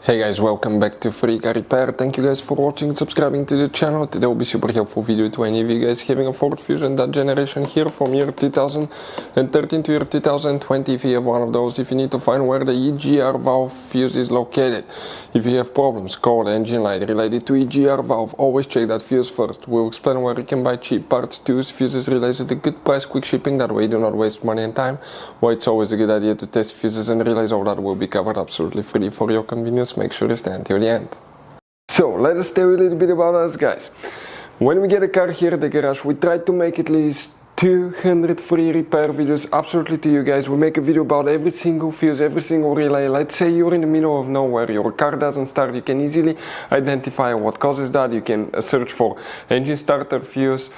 Hey guys, welcome back to Free Car Repair. Thank you guys for watching and subscribing to the channel. Today will be super helpful video to any of you guys having a Ford Fusion that generation here from year 2013 to year 2020. If you have one of those, if you need to find where the EGR valve fuse is located, if you have problems, code, engine light related to EGR valve, always check that fuse first. We'll explain where you can buy cheap parts, tools, fuses, relays at a good price, quick shipping, that way you do not waste money and time. Why it's always a good idea to test fuses and relays, all that will be covered absolutely free for your convenience. Make sure you stay until the end. So let us tell you a little bit about us, guys. When we get a car here at the garage, we try to make at least 200 free repair videos absolutely to you guys. We make a video about every single fuse, every single relay. Let's say you're in the middle of nowhere, your car doesn't start, you can easily identify what causes that. You can search for engine starter fuse,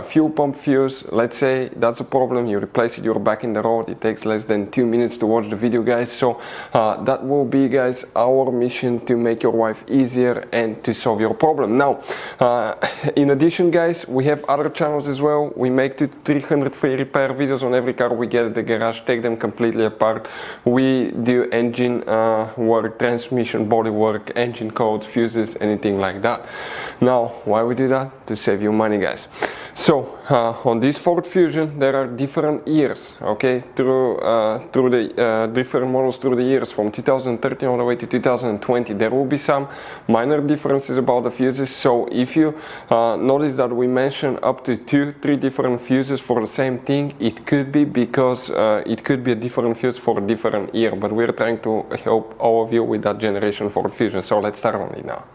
fuel pump fuse. Let's say that's a problem, you replace it, you're back in the road. It takes less than 2 minutes to watch the video, guys. So that will be, guys, our mission to make your life easier and to solve your problem. Now, in addition, guys, we have other channels as well. We make 300 free repair videos on every car we get at the garage, take them completely apart. We do engine work, transmission, body work, engine codes, fuses, anything like that. Now, why we do that? To save you money, guys. So on this Ford Fusion there are different years, okay, through the different models through the years from 2013 all the way to 2020. There will be some minor differences about the fuses, so if you notice that we mention up to 2-3 different fuses for the same thing, it could be because it could be a different fuse for a different year, but we're trying to help all of you with that generation Ford Fusion. So let's start on it now.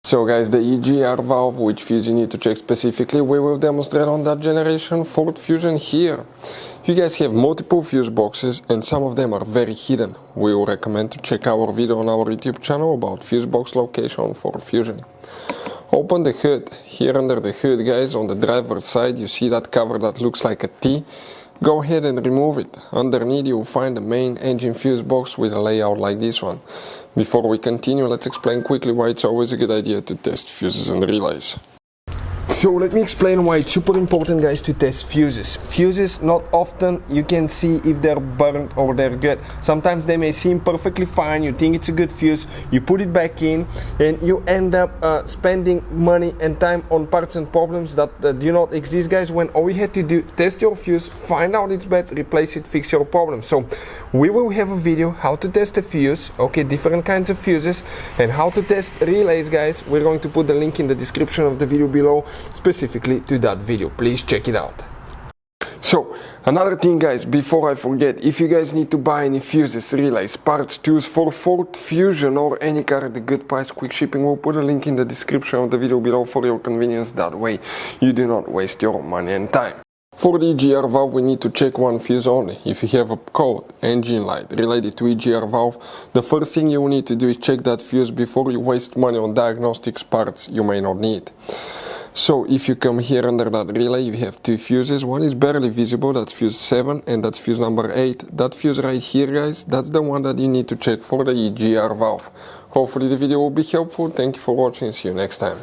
So guys, the EGR valve, which fuse you need to check specifically, we will demonstrate on that generation Ford Fusion here. You guys have multiple fuse boxes and some of them are very hidden. We will recommend to check our video on our YouTube channel about fuse box location on Ford Fusion. Open the hood. Here under the hood, guys, on the driver's side, you see that cover that looks like a T. Go ahead and remove it. Underneath you will find the main engine fuse box with a layout like this one. Before we continue, let's explain quickly why it's always a good idea to test fuses and relays. So let me explain why it's super important, guys, to test fuses. Fuses, not often you can see if they're burnt or they're good. Sometimes they may seem perfectly fine, you think it's a good fuse, you put it back in and you end up spending money and time on parts and problems that do not exist, guys, when all you had to do, test your fuse, find out it's bad, replace it, fix your problem. So we will have a video how to test a fuse, okay, different kinds of fuses, and how to test relays, guys. We're going to put the link in the description of the video below specifically to that video. Please check it out. So another thing, guys, before I forget, if you guys need to buy any fuses, relays, parts, tools for Ford Fusion or any car at a good price, quick shipping, we'll put a link in the description of the video below for your convenience. That way you do not waste your money and time. For the EGR valve, we need to check one fuse only. If you have a code, engine light related to EGR valve, the first thing you will need to do is check that fuse before you waste money on diagnostics parts you may not need. So if you come here under that relay, you have two fuses. One is barely visible, that's fuse 7, and that's fuse number 8. That fuse right here, guys, that's the one that you need to check for the EGR valve. Hopefully the video will be helpful. Thank you for watching. See you next time.